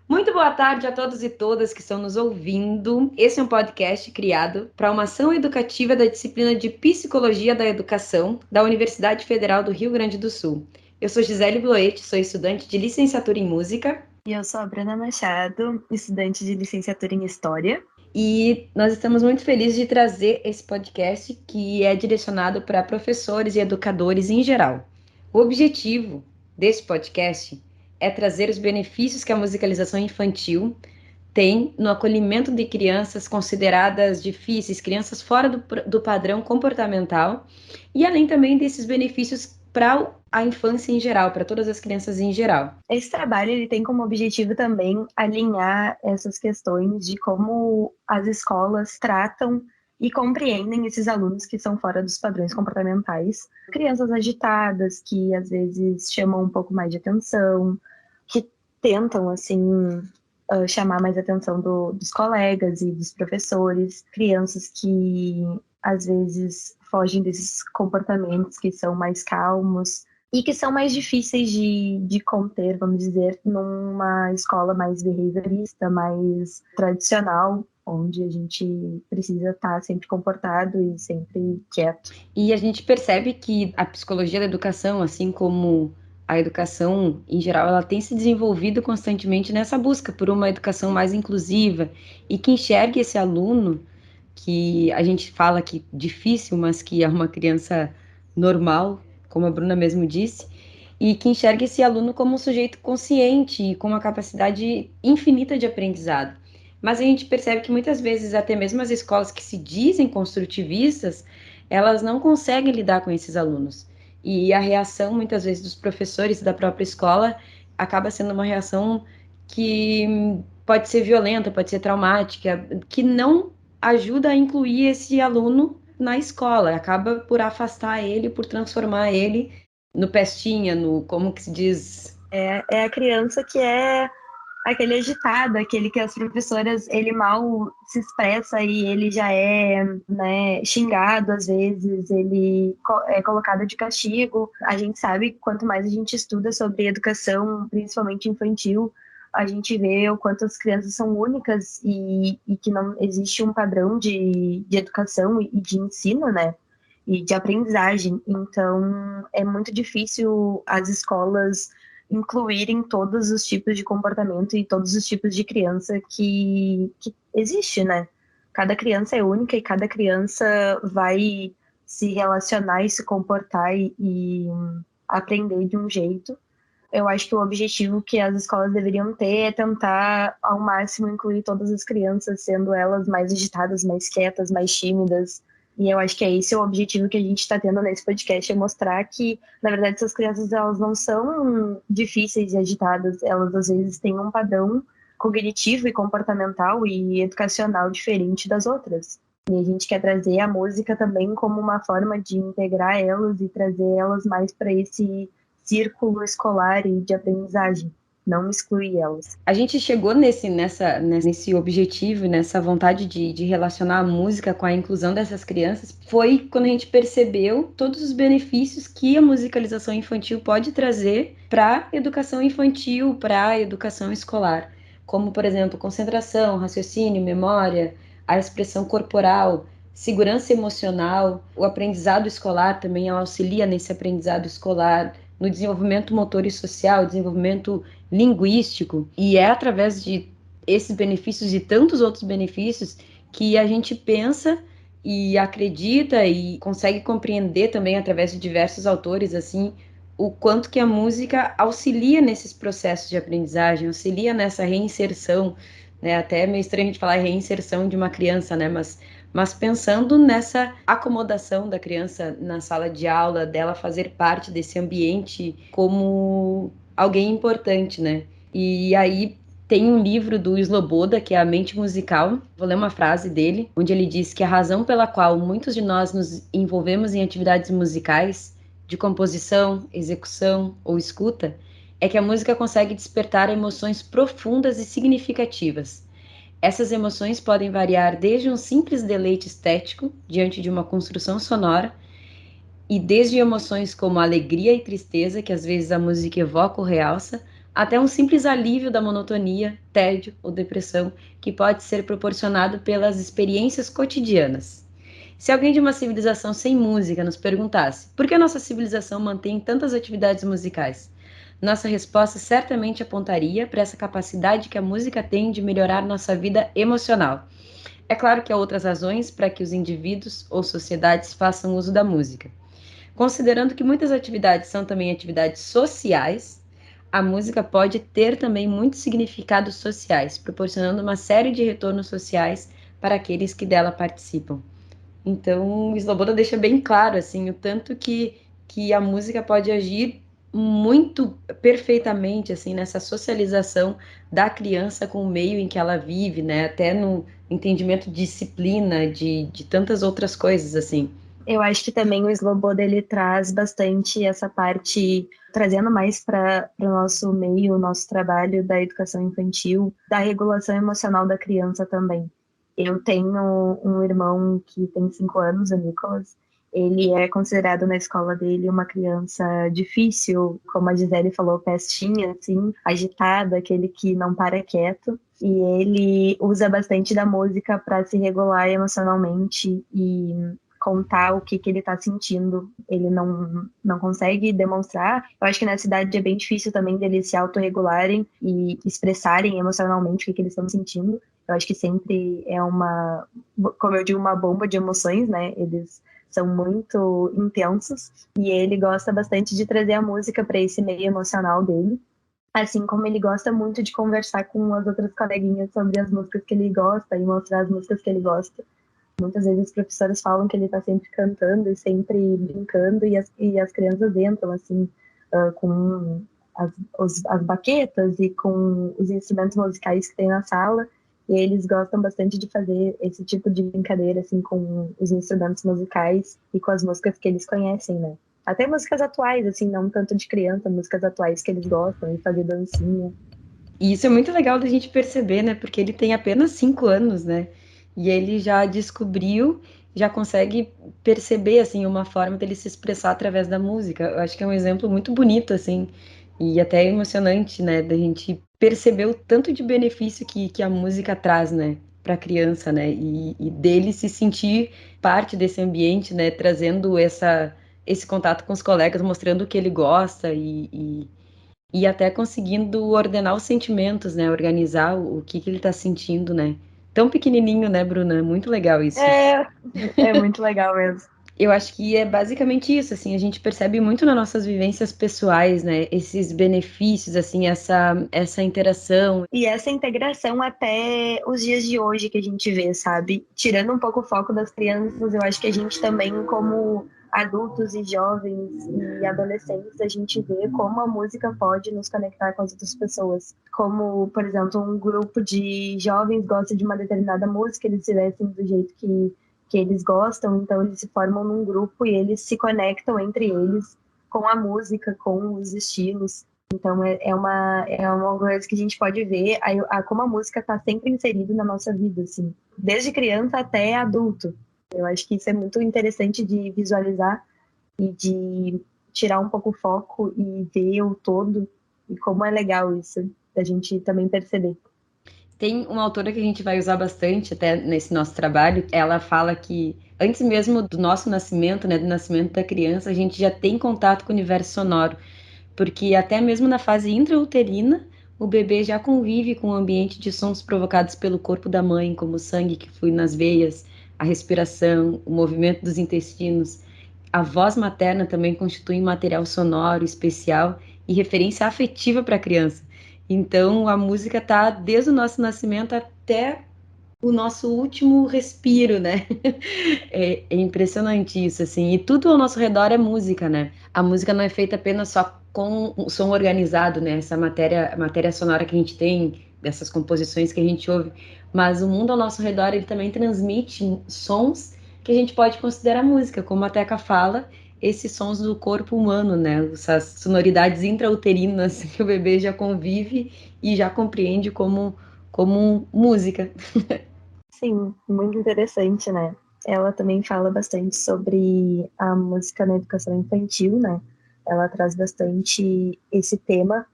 Muito boa tarde a todos e todas que estão nos ouvindo. Esse é um podcast criado para uma ação educativa da disciplina de Psicologia da Educação da Universidade Federal do Rio Grande do Sul. Eu sou Gisele Bloete, sou estudante de licenciatura em Música. E eu sou a Bruna Machado, estudante de licenciatura em História. E nós estamos muito felizes de trazer esse podcast que é direcionado para professores e educadores em geral. O objetivo desse podcast é trazer os benefícios que a musicalização infantil tem no acolhimento de crianças consideradas difíceis, crianças fora do padrão comportamental, e além também desses benefícios para a infância em geral, para todas as crianças em geral. Esse trabalho ele tem como objetivo também alinhar essas questões de como as escolas tratam e compreendem esses alunos que são fora dos padrões comportamentais. Crianças agitadas, que às vezes chamam um pouco mais de atenção, que tentam, assim, chamar mais atenção dos colegas e dos professores. Crianças que às vezes fogem desses comportamentos que são mais calmos e que são mais difíceis de conter, vamos dizer, numa escola mais behaviorista, mais tradicional, onde a gente precisa estar sempre comportado e sempre quieto. E a gente percebe que a psicologia da educação, assim como a educação em geral, ela tem se desenvolvido constantemente nessa busca por uma educação mais inclusiva e que enxergue esse aluno que a gente fala que difícil, mas que é uma criança normal, como a Bruna mesmo disse, e que enxergue esse aluno como um sujeito consciente e com uma capacidade infinita de aprendizado. Mas a gente percebe que muitas vezes até mesmo as escolas que se dizem construtivistas, elas não conseguem lidar com esses alunos. E a reação, muitas vezes, dos professores da própria escola acaba sendo uma reação que pode ser violenta, pode ser traumática, que não ajuda a incluir esse aluno na escola, acaba por afastar ele, por transformar ele no pestinha, no, como que se diz? É a criança que é aquele agitado, aquele que as professoras, ele mal se expressa e ele já é, né, xingado às vezes, ele é colocado de castigo. A gente sabe que quanto mais a gente estuda sobre educação, principalmente infantil, a gente vê o quanto as crianças são únicas e que não existe um padrão de educação e de ensino, né? E de aprendizagem. Então, é muito difícil as escolas incluírem todos os tipos de comportamento e todos os tipos de criança que existe, né? Cada criança é única e cada criança vai se relacionar e se comportar e aprender de um jeito. Eu acho que o objetivo que as escolas deveriam ter é tentar, ao máximo, incluir todas as crianças, sendo elas mais agitadas, mais quietas, mais tímidas. E eu acho que é esse o objetivo que a gente está tendo nesse podcast, é mostrar que, na verdade, essas crianças elas não são difíceis e agitadas, elas às vezes têm um padrão cognitivo e comportamental e educacional diferente das outras. E a gente quer trazer a música também como uma forma de integrar elas e trazer elas mais para esse círculo escolar e de aprendizagem, não excluir elas. A gente chegou nesse objetivo, nessa vontade de relacionar a música com a inclusão dessas crianças, foi quando a gente percebeu todos os benefícios que a musicalização infantil pode trazer para a educação infantil, para a educação escolar, como, por exemplo, concentração, raciocínio, memória, a expressão corporal, segurança emocional, o aprendizado escolar também ela auxilia nesse aprendizado escolar, no desenvolvimento motor e social, desenvolvimento linguístico, e é através de esses benefícios e tantos outros benefícios que a gente pensa e acredita e consegue compreender também através de diversos autores assim o quanto que a música auxilia nesses processos de aprendizagem, auxilia nessa reinserção, né? Até é meio estranho a gente falar reinserção de uma criança, né? Mas pensando nessa acomodação da criança na sala de aula, dela fazer parte desse ambiente como alguém importante, né? E aí tem um livro do Sloboda, que é A Mente Musical. Vou ler uma frase dele, onde ele diz que a razão pela qual muitos de nós nos envolvemos em atividades musicais, de composição, execução ou escuta, é que a música consegue despertar emoções profundas e significativas. Essas emoções podem variar desde um simples deleite estético diante de uma construção sonora e desde emoções como alegria e tristeza, que às vezes a música evoca ou realça, até um simples alívio da monotonia, tédio ou depressão que pode ser proporcionado pelas experiências cotidianas. Se alguém de uma civilização sem música nos perguntasse por que a nossa civilização mantém tantas atividades musicais, nossa resposta certamente apontaria para essa capacidade que a música tem de melhorar nossa vida emocional. É claro que há outras razões para que os indivíduos ou sociedades façam uso da música. Considerando que muitas atividades são também atividades sociais, a música pode ter também muitos significados sociais, proporcionando uma série de retornos sociais para aqueles que dela participam. Então, o Sloboda deixa bem claro assim o tanto que a música pode agir muito perfeitamente assim nessa socialização da criança com o meio em que ela vive, né? Até no entendimento de disciplina, de tantas outras coisas assim. Eu acho que também o Sloboda ele traz bastante essa parte, trazendo mais para o nosso meio, o nosso trabalho da educação infantil, da regulação emocional da criança também. Eu tenho um irmão que tem 5 anos, o Nicolas. Ele é considerado na escola dele uma criança difícil, como a Gisele falou, pestinha, assim, agitada, aquele que não para quieto. E ele usa bastante da música para se regular emocionalmente e contar o que ele está sentindo. Ele não consegue demonstrar. Eu acho que na cidade é bem difícil também deles se autorregularem e expressarem emocionalmente o que eles estão sentindo. Eu acho que sempre é uma, como eu digo, uma bomba de emoções, né? Eles são muito intensos e ele gosta bastante de trazer a música para esse meio emocional dele. Assim como ele gosta muito de conversar com as outras coleguinhas sobre as músicas que ele gosta e mostrar as músicas que ele gosta. Muitas vezes os professores falam que ele está sempre cantando e sempre brincando, e as crianças entram, assim, com as baquetas e com os instrumentos musicais que tem na sala, e eles gostam bastante de fazer esse tipo de brincadeira, assim, com os instrumentos musicais e com as músicas que eles conhecem, né? Até músicas atuais, assim, não tanto de criança, músicas atuais que eles gostam, e fazer dancinha. E isso é muito legal da gente perceber, né? Porque ele tem apenas 5 anos, né? E ele já descobriu, já consegue perceber, assim, uma forma dele se expressar através da música. Eu acho que é um exemplo muito bonito, assim, e até emocionante, né? Da gente perceber o tanto de benefício que a música traz, né? Para a criança, né? E dele se sentir parte desse ambiente, né? Trazendo esse contato com os colegas, mostrando o que ele gosta e até conseguindo ordenar os sentimentos, né? Organizar o que ele tá sentindo, né? Tão pequenininho, né, Bruna? Muito legal isso. É muito legal mesmo. Eu acho que é basicamente isso, assim, a gente percebe muito nas nossas vivências pessoais, né? Esses benefícios, assim, essa interação. E essa integração até os dias de hoje que a gente vê, sabe? Tirando um pouco o foco das crianças, eu acho que a gente também, como adultos e jovens e adolescentes, a gente vê como a música pode nos conectar com as outras pessoas. Como, por exemplo, um grupo de jovens gosta de uma determinada música, eles se vestem do jeito que eles gostam, então eles se formam num grupo e eles se conectam entre eles com a música, com os estilos. Então, é uma coisa que a gente pode ver como a música está sempre inserida na nossa vida, assim, desde criança até adulto. Eu acho que isso é muito interessante de visualizar e de tirar um pouco o foco e ver o todo, e como é legal isso, da gente também perceber. Tem uma autora que a gente vai usar bastante até nesse nosso trabalho. Ela fala que antes mesmo do nosso nascimento, né, do nascimento da criança, a gente já tem contato com o universo sonoro. Porque até mesmo na fase intrauterina, o bebê já convive com o ambiente de sons provocados pelo corpo da mãe, como o sangue que flui nas veias, a respiração, o movimento dos intestinos. A voz materna também constitui um material sonoro especial e referência afetiva para a criança. Então, a música está desde o nosso nascimento até o nosso último respiro, né? É impressionante isso, assim. E tudo ao nosso redor é música, né? A música não é feita apenas só com o som organizado, né? Essa matéria sonora que a gente tem, dessas composições que a gente ouve, mas o mundo ao nosso redor, ele também transmite sons que a gente pode considerar música, como a Teca fala, esses sons do corpo humano, né? Essas sonoridades intrauterinas que o bebê já convive e já compreende como música. Sim, muito interessante, né? Ela também fala bastante sobre a música na educação infantil, né? Ela traz bastante esse tema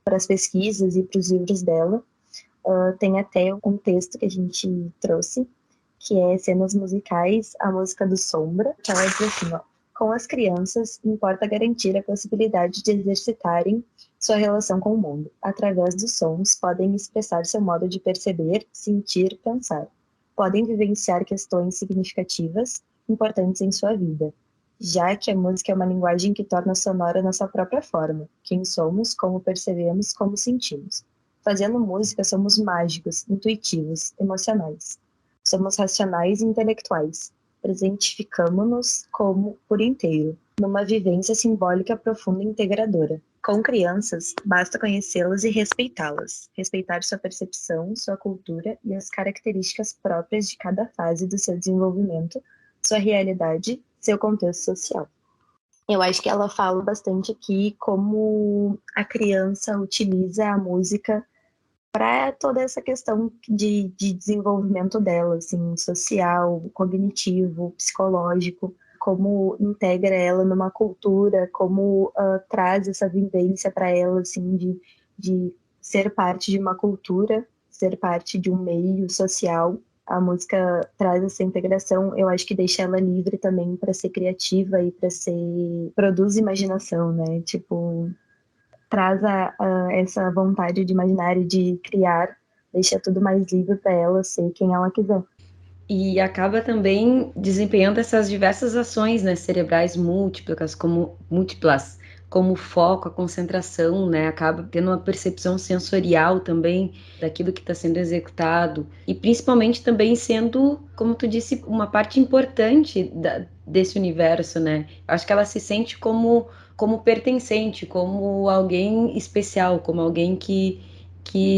para as pesquisas e para os livros dela. Tem até um texto que a gente trouxe, que é Cenas Musicais, a Música do Sombra, que ela diz assim, ó: com as crianças, importa garantir a possibilidade de exercitarem sua relação com o mundo. Através dos sons, podem expressar seu modo de perceber, sentir, pensar. Podem vivenciar questões significativas, importantes em sua vida, já que a música é uma linguagem que torna sonora nossa própria forma, quem somos, como percebemos, como sentimos. Fazendo música, somos mágicos, intuitivos, emocionais. Somos racionais e intelectuais. Presentificamo-nos como por inteiro, numa vivência simbólica profunda e integradora. Com crianças, basta conhecê-las e respeitá-las. Respeitar sua percepção, sua cultura e as características próprias de cada fase do seu desenvolvimento, sua realidade, seu contexto social. Eu acho que ela fala bastante aqui como a criança utiliza a música para toda essa questão de desenvolvimento dela, assim, social, cognitivo, psicológico, como integra ela numa cultura, como traz essa vivência para ela, assim, de ser parte de uma cultura, ser parte de um meio social. A música traz essa integração, eu acho que deixa ela livre também para ser criativa e para ser produz imaginação, né? Tipo, traz essa vontade de imaginar e de criar, deixa tudo mais livre para ela ser quem ela quiser. E acaba também desempenhando essas diversas ações, né, cerebrais múltiplas, como o foco, a concentração, né, acaba tendo uma percepção sensorial também daquilo que está sendo executado, e principalmente também sendo, como tu disse, uma parte importante desse universo, né. Acho que ela se sente como pertencente, como alguém especial, como alguém que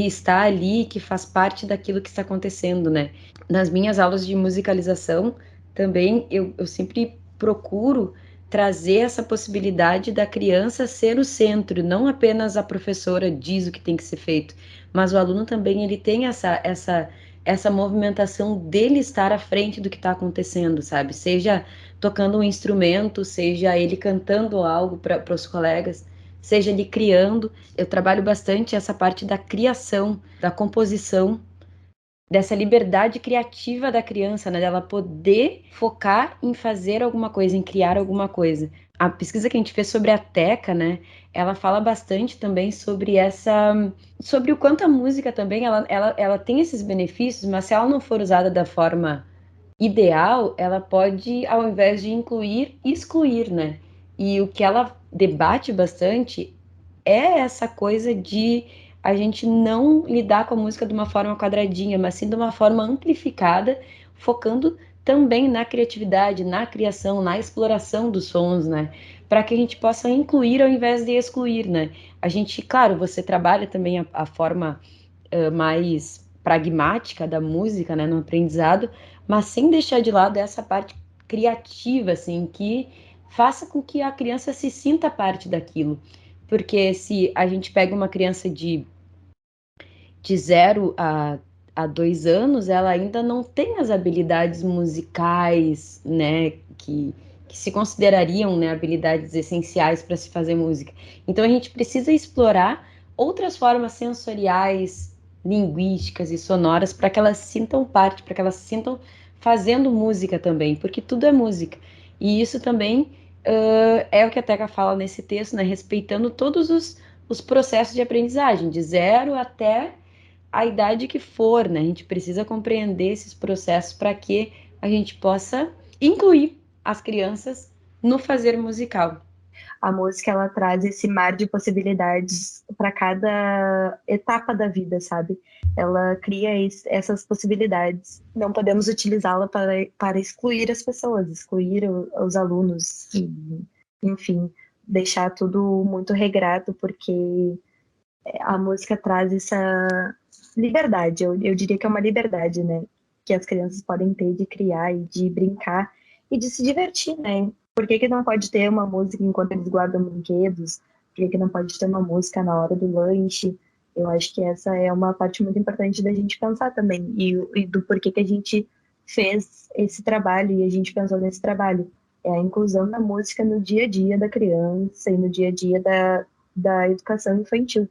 está ali, que faz parte daquilo que está acontecendo, né. Nas minhas aulas de musicalização, também eu sempre procuro trazer essa possibilidade da criança ser o centro, não apenas a professora diz o que tem que ser feito, mas o aluno também ele tem essa movimentação dele estar à frente do que está acontecendo, sabe? Seja tocando um instrumento, seja ele cantando algo para os colegas, seja ele criando. Eu trabalho bastante essa parte da criação, da composição, dessa liberdade criativa da criança, né, dela poder focar em fazer alguma coisa, em criar alguma coisa. A pesquisa que a gente fez sobre a Teca, né, ela fala bastante também sobre o quanto a música também, ela tem esses benefícios, mas se ela não for usada da forma ideal, ela pode, ao invés de incluir, excluir, né? E o que ela debate bastante é essa coisa de a gente não lidar com a música de uma forma quadradinha, mas sim de uma forma amplificada, focando também na criatividade, na criação, na exploração dos sons, né? Para que a gente possa incluir ao invés de excluir, né? A gente, claro, você trabalha também a forma mais pragmática da música, né, no aprendizado, mas sem deixar de lado essa parte criativa, assim, que faça com que a criança se sinta parte daquilo. Porque se a gente pega uma criança de 0 a 2 anos, ela ainda não tem as habilidades musicais, né, que se considerariam, né, habilidades essenciais para se fazer música. Então a gente precisa explorar outras formas sensoriais, linguísticas e sonoras para que elas sintam parte, para que elas se sintam fazendo música também, porque tudo é música. E isso também é o que a Teca fala nesse texto, né, respeitando todos os processos de aprendizagem, de 0 até a idade que for, né? A gente precisa compreender esses processos para que a gente possa incluir as crianças no fazer musical. A música, ela traz esse mar de possibilidades para cada etapa da vida, sabe? Ela cria essas possibilidades. Não podemos utilizá-la para excluir as pessoas, excluir os alunos, e, enfim, deixar tudo muito regrado, porque a música traz essa liberdade. Eu diria que é uma liberdade, né? Que as crianças podem ter de criar e de brincar e de se divertir, né? Por que não pode ter uma música enquanto eles guardam brinquedos? Por que não pode ter uma música na hora do lanche? Eu acho que essa é uma parte muito importante da gente pensar também. E do porquê que a gente fez esse trabalho e a gente pensou nesse trabalho. É a inclusão da música no dia a dia da criança e no dia a dia da educação infantil.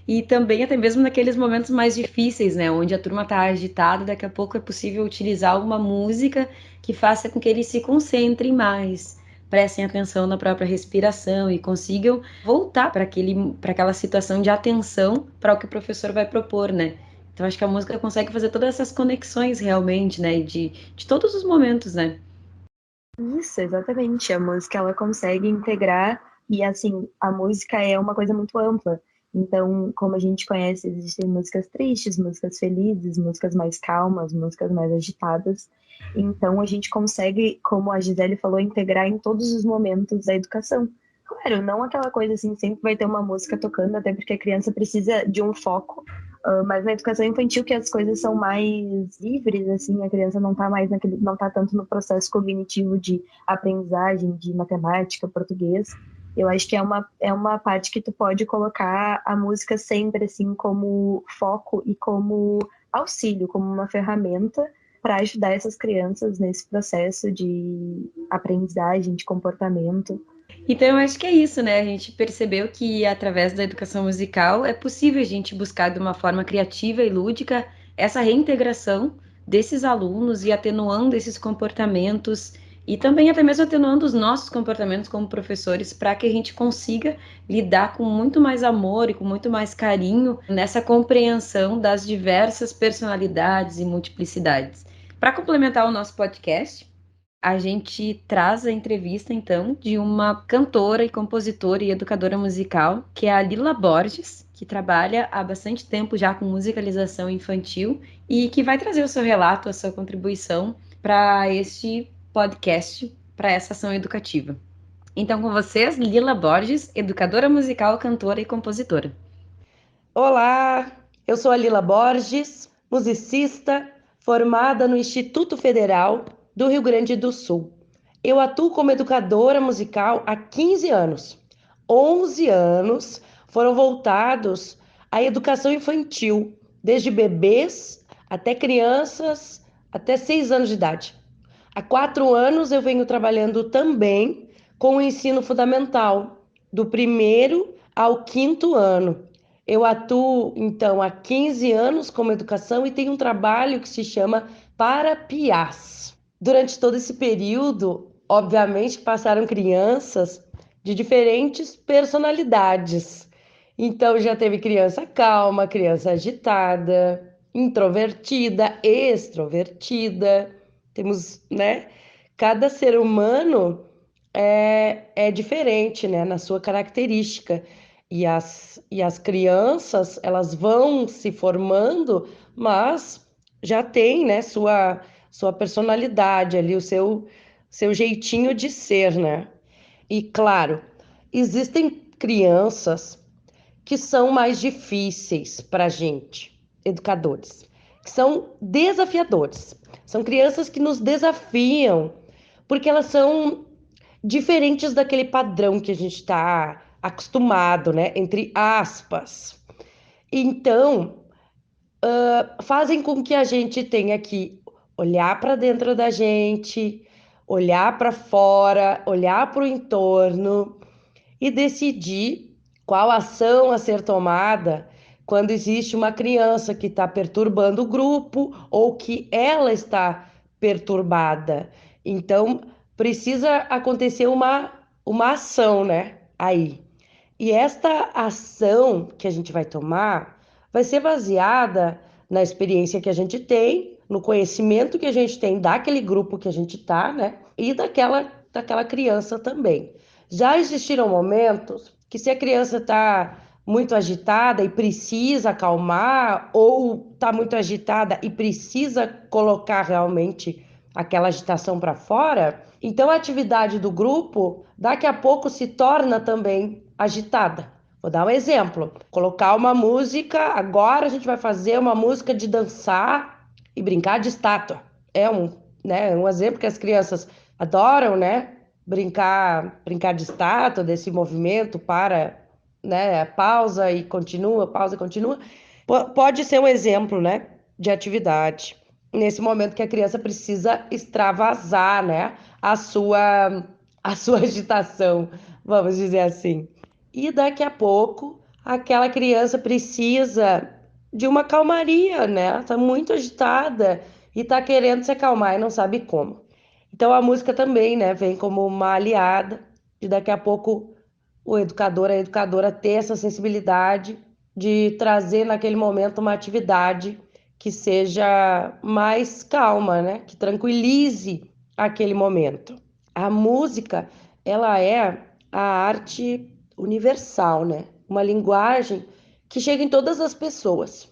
E também até mesmo naqueles momentos mais difíceis, né, onde a turma está agitada, daqui a pouco é possível utilizar uma música que faça com que eles se concentrem mais, prestem atenção na própria respiração e consigam voltar para aquela situação de atenção para o que o professor vai propor, né? Então acho que a música consegue fazer todas essas conexões realmente, né, de todos os momentos, né? Isso, exatamente. A música ela consegue integrar e assim, a música é uma coisa muito ampla. Então, como a gente conhece, existem músicas tristes, músicas felizes, músicas mais calmas, músicas mais agitadas. Então, a gente consegue, como a Gisele falou, integrar em todos os momentos da educação. Claro, não aquela coisa assim, sempre vai ter uma música tocando, até porque a criança precisa de um foco. Mas na educação infantil que as coisas são mais livres, assim, a criança não está mais naquele, não tá tanto no processo cognitivo de aprendizagem, de matemática, português. Eu acho que é uma parte que tu pode colocar a música sempre assim como foco e como auxílio, como uma ferramenta para ajudar essas crianças nesse processo de aprendizagem, de comportamento. Então, eu acho que é isso, né? A gente percebeu que através da educação musical é possível a gente buscar de uma forma criativa e lúdica essa reintegração desses alunos e atenuando esses comportamentos e também até mesmo atenuando os nossos comportamentos como professores para que a gente consiga lidar com muito mais amor e com muito mais carinho nessa compreensão das diversas personalidades e multiplicidades. Para complementar o nosso podcast, a gente traz a entrevista, então, de uma cantora e compositora e educadora musical, que é a Lila Borges, que trabalha há bastante tempo já com musicalização infantil e que vai trazer o seu relato, a sua contribuição para este podcast, para essa ação educativa. Então, com vocês, Lila Borges, educadora musical, cantora e compositora. Olá, eu sou a Lila Borges, musicista, formada no Instituto Federal do Rio Grande do Sul. Eu atuo como educadora musical há 15 anos. 11 anos foram voltados à educação infantil, desde bebês até crianças até 6 anos de idade. Há 4 anos eu venho trabalhando também com o ensino fundamental, do primeiro ao quinto ano. Eu atuo, então, há 15 anos como educação e tenho um trabalho que se chama Para Piás. Durante todo esse período, obviamente, passaram crianças de diferentes personalidades. Então, já teve criança calma, criança agitada, introvertida, extrovertida. Temos, né? Cada ser humano é diferente, né, na sua característica. E as crianças, elas vão se formando, mas já tem, né, sua personalidade ali, o seu jeitinho de ser, né? E claro, existem crianças que são mais difíceis para a gente, educadores, que são desafiadores. São crianças que nos desafiam, porque elas são diferentes daquele padrão que a gente está acostumado, né? Entre aspas. Então, fazem com que a gente tenha que olhar para dentro da gente, olhar para fora, olhar para o entorno e decidir qual ação a ser tomada quando existe uma criança que está perturbando o grupo ou que ela está perturbada. Então, precisa acontecer uma ação, né? Aí. E esta ação que a gente vai tomar vai ser baseada na experiência que a gente tem, no conhecimento que a gente tem daquele grupo que a gente está, né? E daquela criança também. Já existiram momentos que, se a criança está muito agitada e precisa acalmar, ou está muito agitada e precisa colocar realmente aquela agitação para fora, então a atividade do grupo daqui a pouco se torna também agitada. Vou dar um exemplo: colocar uma música, agora a gente vai fazer uma música de dançar e brincar de estátua. É um exemplo que as crianças adoram, né? Brincar de estátua, desse movimento para, né, pausa e continua. Pode ser um exemplo, né, de atividade. Nesse momento que a criança precisa extravasar, né, a sua agitação, vamos dizer assim. E daqui a pouco aquela criança precisa de uma calmaria, né? Tá muito agitada e tá querendo se acalmar e não sabe como. Então a música também, né, vem como uma aliada de daqui a pouco o educador, a educadora ter essa sensibilidade de trazer naquele momento uma atividade que seja mais calma, né? Que tranquilize aquele momento. A música, ela é a arte universal, né? Uma linguagem que chega em todas as pessoas.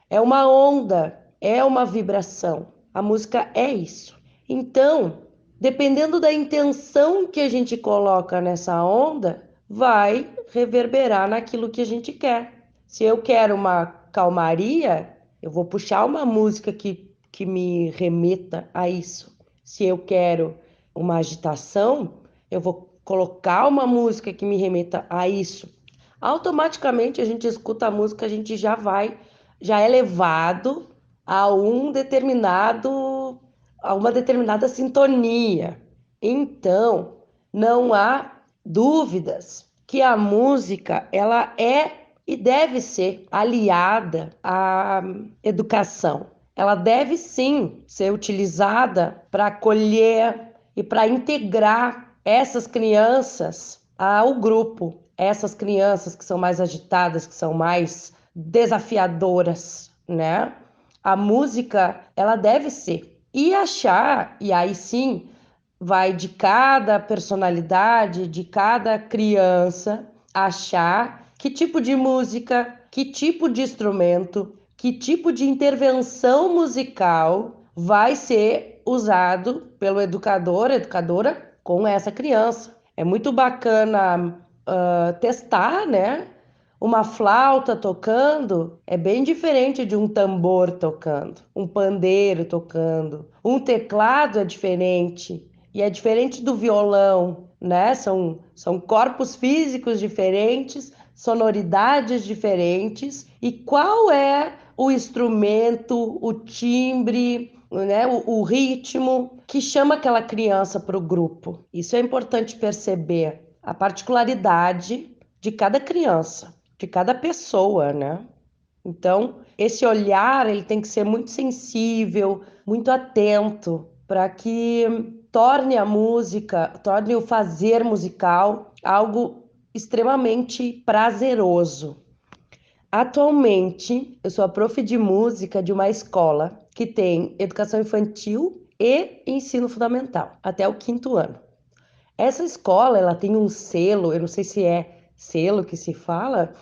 É uma onda, é uma vibração. A música é isso. Então, dependendo da intenção que a gente coloca nessa onda, vai reverberar naquilo que a gente quer. Se eu quero uma calmaria, eu vou puxar uma música que me remeta a isso. Se eu quero uma agitação, eu vou colocar uma música que me remeta a isso. Automaticamente a gente escuta a música, a gente já é levado a a uma determinada sintonia. Então, não há dúvidas que a música, ela é e deve ser aliada à educação. Ela deve sim ser utilizada para acolher e para integrar essas crianças ao grupo. Essas crianças que são mais agitadas, que são mais desafiadoras, né? A música, ela deve ser. E achar, e aí sim, vai de cada personalidade, de cada criança, achar que tipo de música, que tipo de instrumento, que tipo de intervenção musical vai ser usado pelo educador, educadora, com essa criança. É muito bacana testar, né? Uma flauta tocando é bem diferente de um tambor tocando, um pandeiro tocando, um teclado é diferente e é diferente do violão, né? São corpos físicos diferentes, sonoridades diferentes. E qual é o instrumento, o timbre, né? O ritmo que chama aquela criança para o grupo? Isso é importante perceber a particularidade de cada criança, de cada pessoa, né? Então, esse olhar, ele tem que ser muito sensível, muito atento, para que torne a música, torne o fazer musical algo extremamente prazeroso. Atualmente, eu sou a prof de música de uma escola que tem educação infantil e ensino fundamental, até o 5º ano. Essa escola, ela tem um selo, eu não sei se é selo que se fala,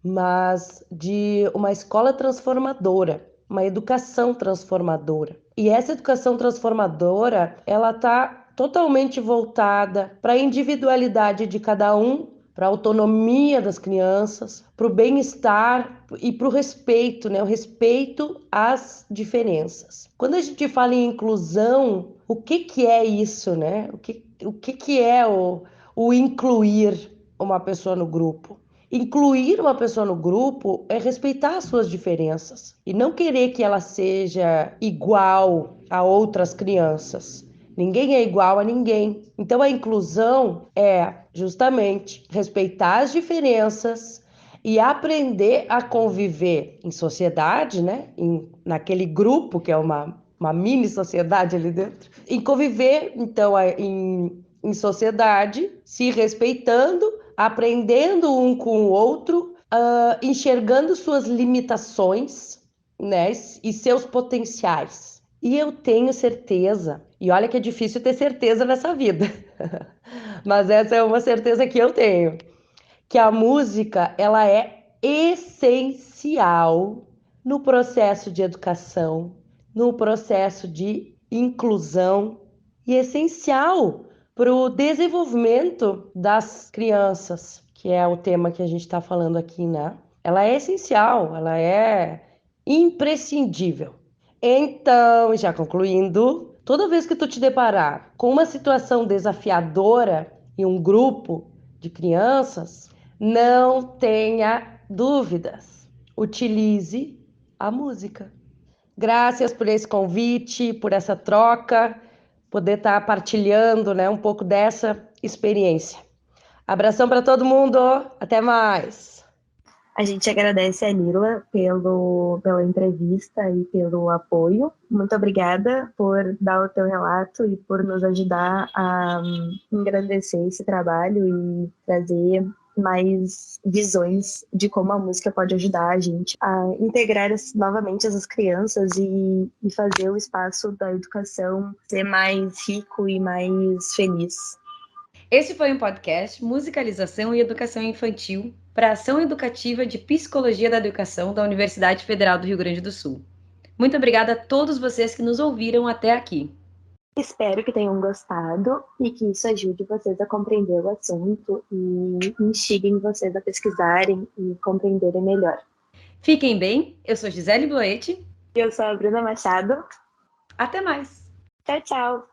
mas de uma escola transformadora, uma educação transformadora. E essa educação transformadora, ela está totalmente voltada para a individualidade de cada um, para a autonomia das crianças, para o bem-estar e para o respeito, né? O respeito às diferenças. Quando a gente fala em inclusão, o que é isso, né? O que é o incluir uma pessoa no grupo? Incluir uma pessoa no grupo é respeitar as suas diferenças e não querer que ela seja igual a outras crianças. Ninguém é igual a ninguém. Então a inclusão é justamente respeitar as diferenças e aprender a conviver em sociedade, né? Naquele grupo que é uma mini sociedade ali dentro, em conviver, então, em sociedade, se respeitando, aprendendo um com o outro, enxergando suas limitações, né, e seus potenciais. E eu tenho certeza, e olha que é difícil ter certeza nessa vida, mas essa é uma certeza que eu tenho, que a música, ela é essencial no processo de educação, no processo de inclusão e essencial para o desenvolvimento das crianças, que é o tema que a gente está falando aqui, né? Ela é essencial, ela é imprescindível. Então, já concluindo, toda vez que tu te deparar com uma situação desafiadora em um grupo de crianças, não tenha dúvidas. Utilize a música. Graças por esse convite, por essa troca, poder estar partilhando, né, um pouco dessa experiência. Abração para todo mundo, até mais! A gente agradece a Lila pela entrevista e pelo apoio. Muito obrigada por dar o teu relato e por nos ajudar a engrandecer esse trabalho e trazer mais visões de como a música pode ajudar a gente a integrar novamente essas crianças e fazer o espaço da educação ser mais rico e mais feliz. Esse foi um podcast Musicalização e Educação Infantil para a Ação Educativa de Psicologia da Educação da Universidade Federal do Rio Grande do Sul. Muito obrigada a todos vocês que nos ouviram até aqui. Espero que tenham gostado e que isso ajude vocês a compreender o assunto e instiguem vocês a pesquisarem e compreenderem melhor. Fiquem bem, eu sou Gisele Bloete. Eu sou a Bruna Machado. Até mais! Tchau, tchau!